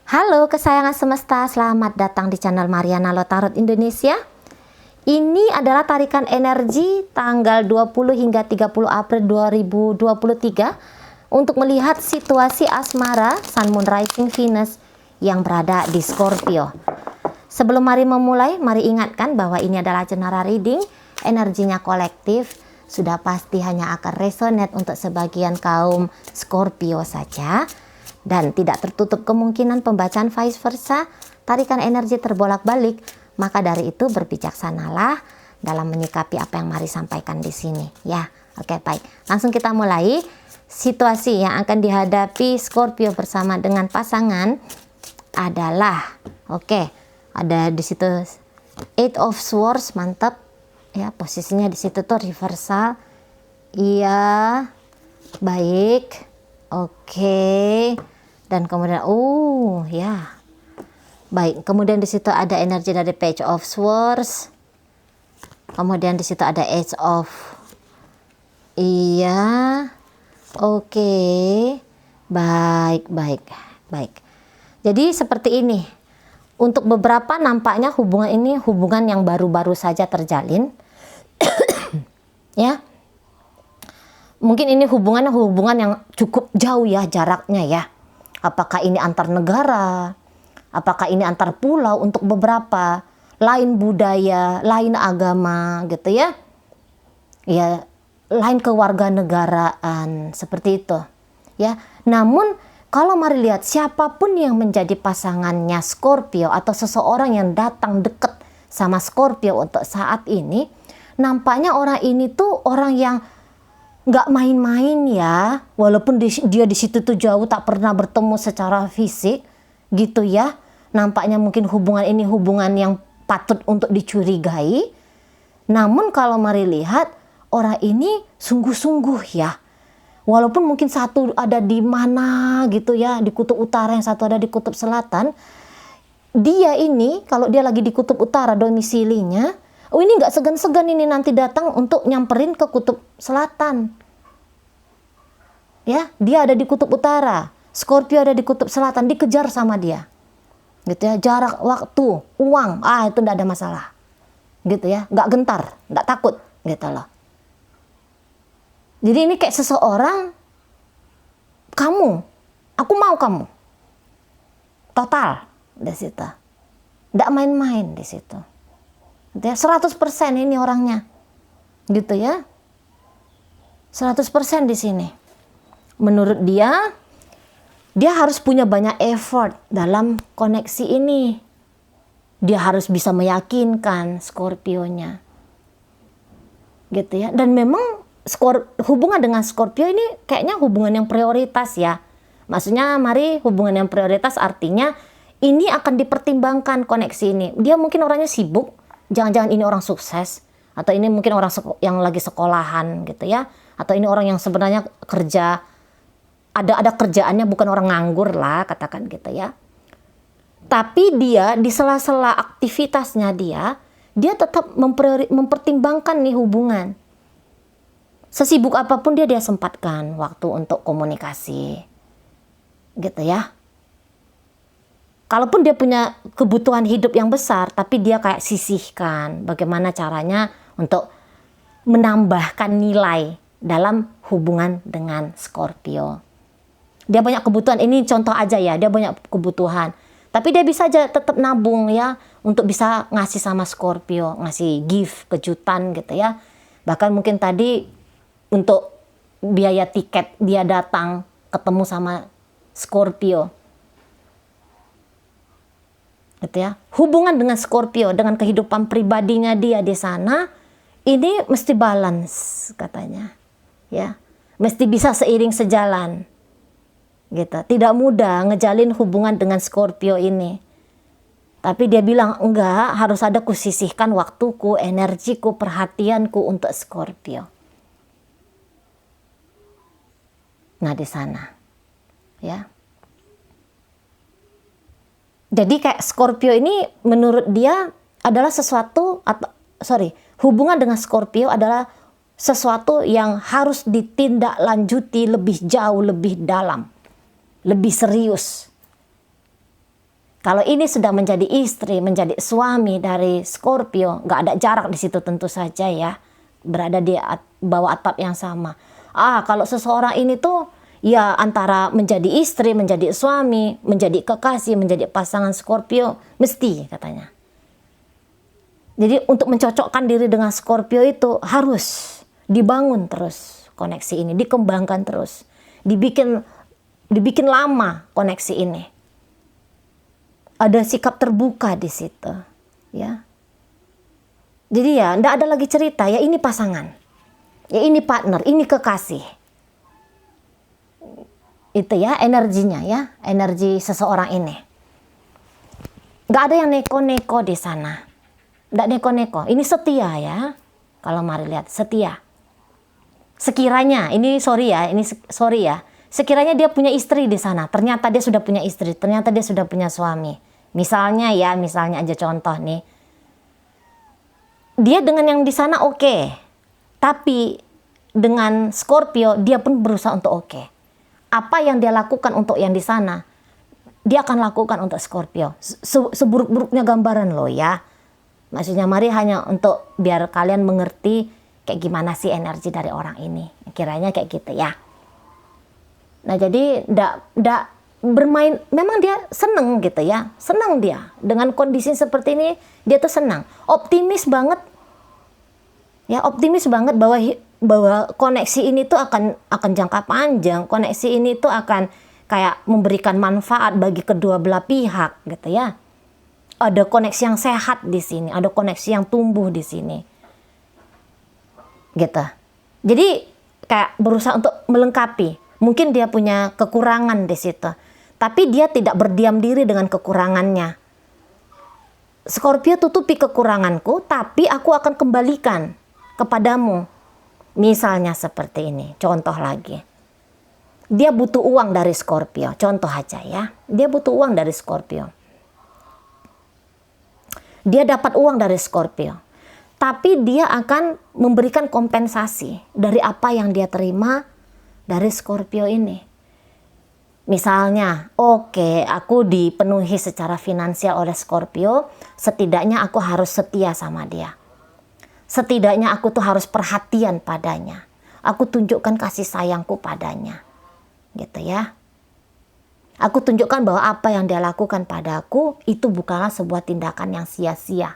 Halo kesayangan semesta, selamat datang di channel Mariana Lotarot Indonesia. Ini adalah tarikan energi tanggal 20 hingga 30 April 2023 untuk melihat situasi asmara Sun Moon Rising Venus yang berada di Scorpio. Sebelum mari memulai, mari ingatkan bahwa ini adalah general reading, energinya kolektif, sudah pasti hanya akan resonate untuk sebagian kaum Scorpio saja. Dan tidak tertutup kemungkinan pembacaan vice versa, tarikan energi terbolak-balik. Maka dari itu berbijaksanalah dalam menyikapi apa yang Mari sampaikan di sini. Ya, oke baik. Langsung kita mulai. Situasi yang akan dihadapi Scorpio bersama dengan pasangan adalah, ada di situ Eight of Swords, mantap. Ya, posisinya di situ tuh reversal. Iya, baik. Oke. Dan kemudian ya. Baik, kemudian di situ ada energi dari Page of Swords. Kemudian di situ ada Edge of. Iya. Oke. Baik. Jadi seperti ini. Untuk beberapa nampaknya hubungan ini hubungan yang baru-baru saja terjalin. Ya. Mungkin ini hubungan yang cukup jauh ya jaraknya ya. Apakah ini antar negara? Apakah ini antar pulau untuk beberapa? Lain budaya, lain agama gitu ya. Ya, lain kewarganegaraan seperti itu. Ya. Namun kalau mari lihat siapapun yang menjadi pasangannya Scorpio atau seseorang yang datang dekat sama Scorpio untuk saat ini, nampaknya orang ini tuh orang yang nggak main-main ya, walaupun dia di situ tuh jauh tak pernah bertemu secara fisik gitu ya. Nampaknya mungkin hubungan ini hubungan yang patut untuk dicurigai. Namun kalau mari lihat orang ini sungguh-sungguh ya. Walaupun mungkin satu ada di mana gitu ya, di kutub utara, yang satu ada di kutub selatan. Dia ini kalau dia lagi di kutub utara domisilinya, ini nggak segan-segan ini nanti datang untuk nyamperin ke kutub selatan. Ya, dia ada di kutub utara, Scorpio ada di kutub selatan, dikejar sama dia. Gitu ya, jarak waktu, uang, itu nggak ada masalah. Gitu ya, nggak gentar, nggak takut, gitu loh. Jadi ini kayak seseorang, aku mau kamu. Total di situ. Nggak main-main di situ. 100% ini orangnya gitu ya, 100% di sini. Menurut dia harus punya banyak effort dalam koneksi ini. Dia harus bisa meyakinkan Scorpio-nya gitu ya. Dan memang hubungan dengan Scorpio ini kayaknya hubungan yang prioritas ya. Maksudnya mari hubungan yang prioritas artinya ini akan dipertimbangkan koneksi ini. Dia mungkin orangnya sibuk, jangan-jangan ini orang sukses, atau ini mungkin orang yang lagi sekolahan gitu ya, atau ini orang yang sebenarnya kerja, ada kerjaannya, bukan orang nganggur lah katakan gitu ya. Tapi dia di sela-sela aktivitasnya dia tetap mempertimbangkan nih hubungan. Sesibuk apapun dia sempatkan waktu untuk komunikasi gitu ya. Kalaupun dia punya kebutuhan hidup yang besar, tapi dia kayak sisihkan bagaimana caranya untuk menambahkan nilai dalam hubungan dengan Scorpio. Dia banyak kebutuhan, ini contoh aja ya, dia banyak kebutuhan. Tapi dia bisa aja tetap nabung ya, untuk bisa ngasih sama Scorpio, ngasih gift, kejutan gitu ya. Bahkan mungkin tadi untuk biaya tiket dia datang ketemu sama Scorpio. Gitu ya. Hubungan dengan Scorpio, dengan kehidupan pribadinya dia di sana, ini mesti balance katanya. Ya, mesti bisa seiring sejalan. Gitu. Tidak mudah ngejalin hubungan dengan Scorpio ini. Tapi dia bilang enggak, harus ada kusisihkan waktuku, energiku, perhatianku untuk Scorpio. Nah, di sana. Ya. Jadi kayak Scorpio ini menurut dia adalah hubungan dengan Scorpio adalah sesuatu yang harus ditindaklanjuti lebih jauh, lebih dalam, lebih serius. Kalau ini sudah menjadi istri, menjadi suami dari Scorpio, nggak ada jarak di situ tentu saja ya, berada di bawah atap yang sama. Kalau seseorang ini tuh ya antara menjadi istri, menjadi suami, menjadi kekasih, menjadi pasangan Scorpio, mesti katanya. Jadi untuk mencocokkan diri dengan Scorpio itu harus dibangun terus koneksi ini, dikembangkan terus, dibikin lama koneksi ini. Ada sikap terbuka di situ, ya. Jadi ya, ndak ada lagi cerita ya ini pasangan, ya ini partner, ini kekasih. Itu ya energinya ya, energi seseorang ini. Nggak ada yang neko-neko di sana, ndak neko-neko. Ini setia ya, kalau mari lihat setia. Sekiranya, ini sorry ya, sekiranya dia punya istri di sana, ternyata dia sudah punya istri, ternyata dia sudah punya suami. Misalnya aja contoh nih, dia dengan yang di sana oke, tapi dengan Scorpio dia pun berusaha untuk oke. Apa yang dia lakukan untuk yang di sana, dia akan lakukan untuk Scorpio. Seburuk-buruknya gambaran loh ya. Maksudnya mari hanya untuk biar kalian mengerti kayak gimana sih energi dari orang ini. Kiranya kayak gitu ya. Nah jadi ndak bermain, memang dia seneng gitu ya, senang dia dengan kondisi seperti ini, dia tuh senang, optimis banget ya, optimis banget bahwa koneksi ini tuh akan jangka panjang, koneksi ini tuh akan kayak memberikan manfaat bagi kedua belah pihak gitu ya. Ada koneksi yang sehat di sini, ada koneksi yang tumbuh di sini gitu. Jadi kayak berusaha untuk melengkapi. Mungkin dia punya kekurangan di situ, tapi dia tidak berdiam diri dengan kekurangannya. Scorpio tutupi kekuranganku, tapi aku akan kembalikan kepadamu. Misalnya seperti ini, contoh lagi. Dia butuh uang dari Scorpio, contoh aja ya. Dia butuh uang dari Scorpio. Dia dapat uang dari Scorpio, tapi dia akan memberikan kompensasi dari apa yang dia terima dari Scorpio ini. Misalnya, oke, aku dipenuhi secara finansial oleh Scorpio, setidaknya aku harus setia sama dia. Setidaknya aku tuh harus perhatian padanya. Aku tunjukkan kasih sayangku padanya. Gitu ya. Aku tunjukkan bahwa apa yang dia lakukan padaku itu bukanlah sebuah tindakan yang sia-sia.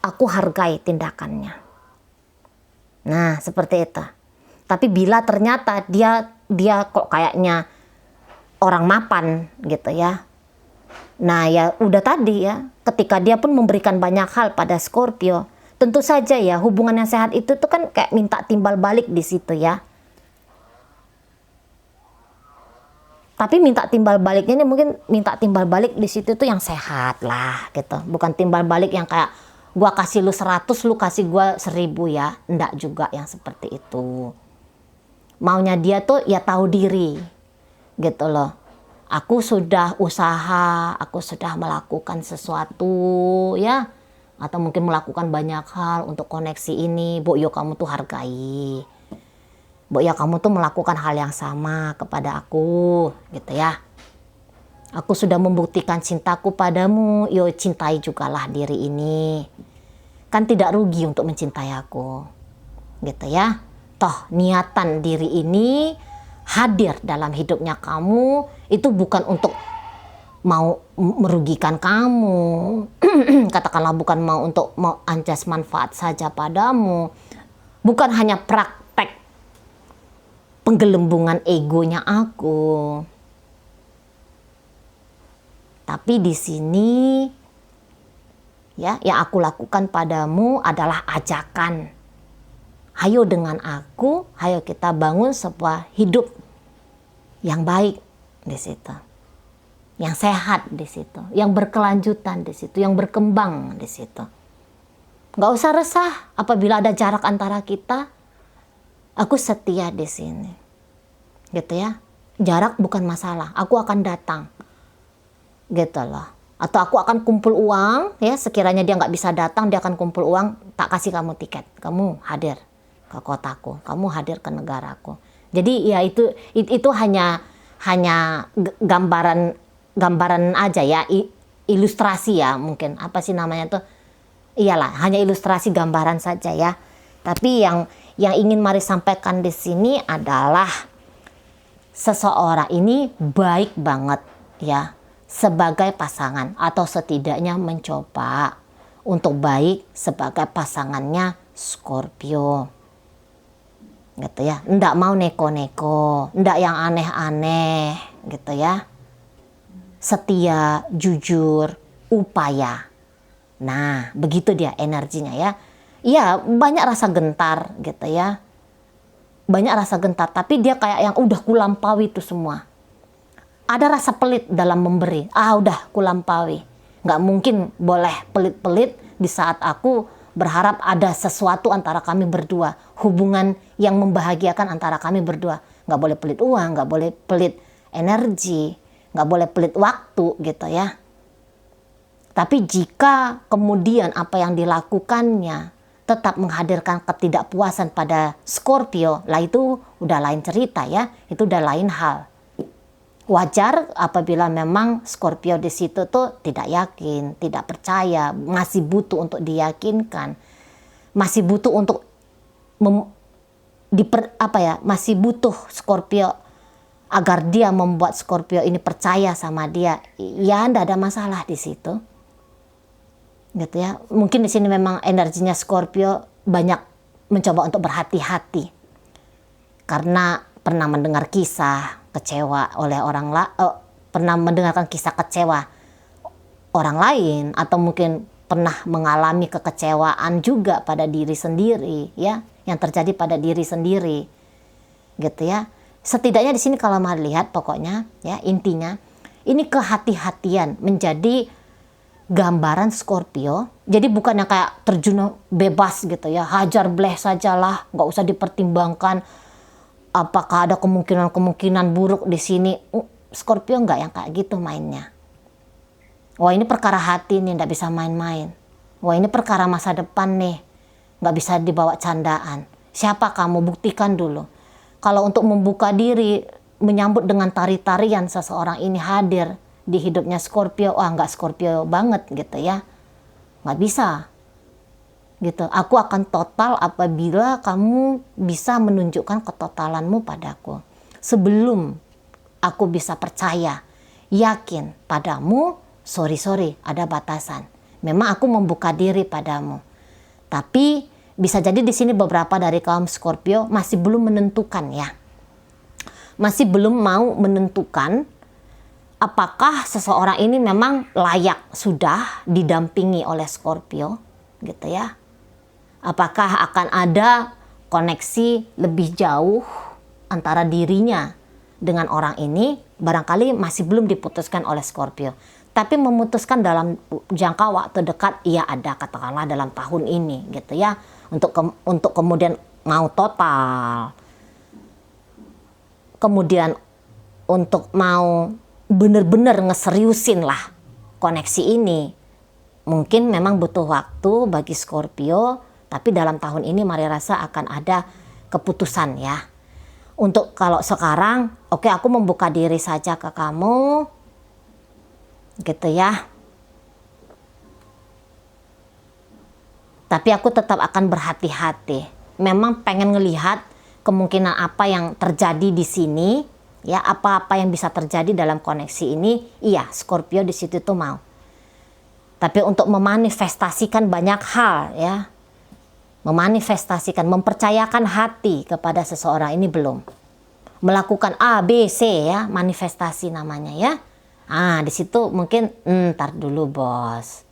Aku hargai tindakannya. Nah, seperti itu. Tapi bila ternyata dia kok kayaknya orang mapan gitu ya. Nah ya udah tadi ya, ketika dia pun memberikan banyak hal pada Scorpio, tentu saja ya hubungan yang sehat itu tuh kan kayak minta timbal balik di situ ya. Tapi minta timbal baliknya ini mungkin minta timbal balik di situ tuh yang sehat lah gitu. Bukan timbal balik yang kayak gua kasih lu 100, lu kasih gua 1000 ya. Enggak juga yang seperti itu. Maunya dia tuh ya tahu diri gitu loh. Aku sudah usaha, aku sudah melakukan sesuatu ya, atau mungkin melakukan banyak hal untuk koneksi ini. Bo yo kamu tuh hargai, bo ya kamu tuh melakukan hal yang sama kepada aku gitu ya. Aku sudah membuktikan cintaku padamu, yo cintai jugalah diri ini. Kan tidak rugi untuk mencintai aku gitu ya. Toh niatan diri ini hadir dalam hidupnya kamu itu bukan untuk mau merugikan kamu. Katakanlah bukan mau untuk mau anjas manfaat saja padamu. Bukan hanya praktek penggelembungan egonya aku. Tapi di sini ya yang aku lakukan padamu adalah ajakan. Hayo dengan aku, hayo kita bangun sebuah hidup yang baik di situ, yang sehat di situ, yang berkelanjutan di situ, yang berkembang di situ. Gak usah resah apabila ada jarak antara kita. Aku setia di sini, gitu ya. Jarak bukan masalah. Aku akan datang, gitu loh. Atau aku akan kumpul uang, ya. Sekiranya dia nggak bisa datang, dia akan kumpul uang. Tak kasih kamu tiket, kamu hadir ke kotaku, kamu hadir ke negaraku. Jadi ya itu hanya gambaran gambaran aja ya, ilustrasi ya, mungkin apa sih namanya tuh, iyalah hanya ilustrasi gambaran saja ya. Tapi yang ingin Mari sampaikan di sini adalah seseorang ini baik banget ya sebagai pasangan, atau setidaknya mencoba untuk baik sebagai pasangannya Scorpio gitu ya. Ndak mau neko-neko, ndak yang aneh-aneh gitu ya. Setia, jujur, upaya. Nah, begitu dia energinya ya. Iya, banyak rasa gentar gitu ya. Banyak rasa gentar, tapi dia kayak yang udah kulampaui itu semua. Ada rasa pelit dalam memberi. Udah kulampaui. Nggak mungkin boleh pelit-pelit di saat aku berharap ada sesuatu antara kami berdua. Hubungan yang membahagiakan antara kami berdua. Nggak boleh pelit uang, nggak boleh pelit energi, nggak boleh pelit waktu gitu ya. Tapi jika kemudian apa yang dilakukannya tetap menghadirkan ketidakpuasan pada Scorpio, lah itu udah lain cerita ya, itu udah lain hal. Wajar apabila memang Scorpio di situ tuh tidak yakin, tidak percaya, masih butuh untuk diyakinkan, masih butuh untuk masih butuh Scorpio agar dia membuat Scorpio ini percaya sama dia. Ya, ndak ada masalah di situ. Gitu ya. Mungkin di sini memang energinya Scorpio banyak mencoba untuk berhati-hati. Karena pernah mendengar kisah kecewa oleh pernah mendengarkan kisah kecewa orang lain, atau mungkin pernah mengalami kekecewaan juga pada diri sendiri ya, yang terjadi pada diri sendiri. Gitu ya. Setidaknya di sini kalau melihat pokoknya ya, intinya ini kehati-hatian menjadi gambaran Scorpio. Jadi bukannya kayak terjun bebas gitu ya, hajar bleh sajalah, nggak usah dipertimbangkan apakah ada kemungkinan buruk di sini. Scorpio nggak yang kayak gitu mainnya. Wah, ini perkara hati nih, nggak bisa main-main. Wah, ini perkara masa depan nih, nggak bisa dibawa candaan. Siapa kamu? Buktikan dulu. Kalau untuk membuka diri, menyambut dengan tari-tarian seseorang ini hadir di hidupnya Scorpio, nggak Scorpio banget gitu ya, nggak bisa gitu. Aku akan total apabila kamu bisa menunjukkan ketotalanmu padaku. Sebelum aku bisa percaya, yakin padamu, sorry, ada batasan. Memang aku membuka diri padamu, tapi bisa jadi di sini beberapa dari kaum Scorpio masih belum menentukan ya, masih belum mau menentukan apakah seseorang ini memang layak sudah didampingi oleh Scorpio gitu ya. Apakah akan ada koneksi lebih jauh antara dirinya dengan orang ini, barangkali masih belum diputuskan oleh Scorpio. Tapi memutuskan dalam jangka waktu dekat, iya ada, katakanlah dalam tahun ini gitu ya. Untuk kemudian mau total. Kemudian untuk mau bener-bener ngeseriusin lah koneksi ini. Mungkin memang butuh waktu bagi Scorpio, tapi dalam tahun ini Mari rasa akan ada keputusan ya. Untuk kalau sekarang, oke, aku membuka diri saja ke kamu, gitu ya. Tapi aku tetap akan berhati-hati. Memang pengen ngelihat kemungkinan apa yang terjadi di sini, ya, apa-apa yang bisa terjadi dalam koneksi ini. Iya, Scorpio di situ tuh mau. Tapi untuk memanifestasikan banyak hal ya, memanifestasikan, mempercayakan hati kepada seseorang ini belum. Melakukan A, B, C ya, manifestasi namanya ya. Di situ mungkin ntar dulu bos.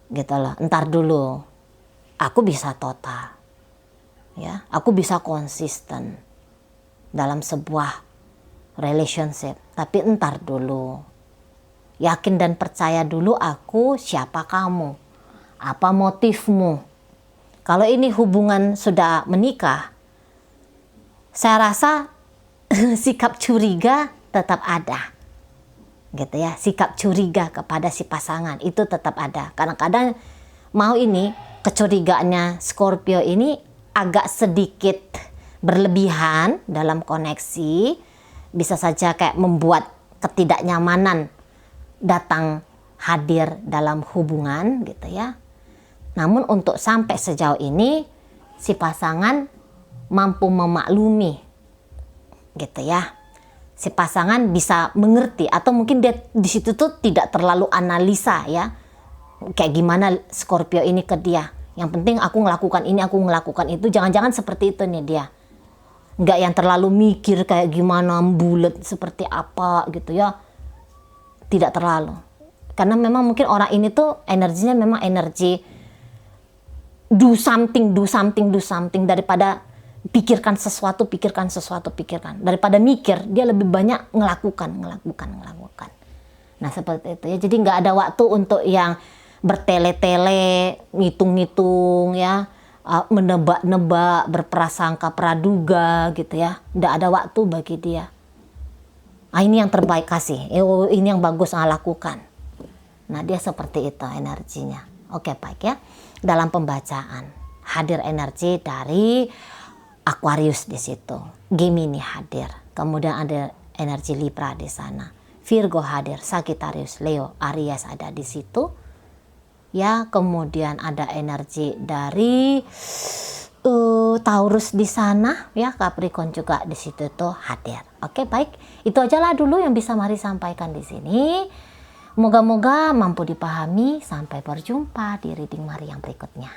Gitu loh, ntar dulu. Aku bisa total. Ya, aku bisa konsisten dalam sebuah relationship, tapi entar dulu. Yakin dan percaya dulu aku siapa kamu, apa motifmu. Kalau ini hubungan sudah menikah, saya rasa sikap curiga tetap ada, gitu ya. Sikap curiga kepada si pasangan itu tetap ada. Kadang-kadang mau ini kecurigaannya Scorpio ini agak sedikit berlebihan dalam koneksi, bisa saja kayak membuat ketidaknyamanan datang hadir dalam hubungan gitu ya. Namun untuk sampai sejauh ini si pasangan mampu memaklumi gitu ya. Si pasangan bisa mengerti, atau mungkin dia di situ tuh tidak terlalu analisa ya. Kayak gimana Scorpio ini ke dia. Yang penting aku ngelakukan ini, aku ngelakukan itu. Jangan-jangan seperti itu nih dia. Nggak yang terlalu mikir kayak gimana, bulat seperti apa gitu ya. Tidak terlalu. Karena memang mungkin orang ini tuh energinya memang energi do something. Daripada pikirkan sesuatu. Daripada mikir, dia lebih banyak ngelakukan. Nah seperti itu ya. Jadi nggak ada waktu untuk yang bertele-tele, ngitung-ngitung ya, menebak-nebak, berprasangka praduga gitu ya. Nggak ada waktu bagi dia. Ini yang terbaik kasih, ini yang bagus lakukan. Nah dia seperti itu energinya. Oke, baik ya. Dalam pembacaan hadir energi dari Aquarius di situ, Gemini hadir, kemudian ada energi Libra di sana, Virgo hadir, Sagittarius, Leo, Aries ada di situ. Ya, kemudian ada energi dari Taurus di sana, ya, Capricorn juga di situ tuh hadir. Oke, baik. Itu aja lah dulu yang bisa Mari sampaikan di sini. Moga-moga mampu dipahami. Sampai berjumpa di reading Mari yang berikutnya.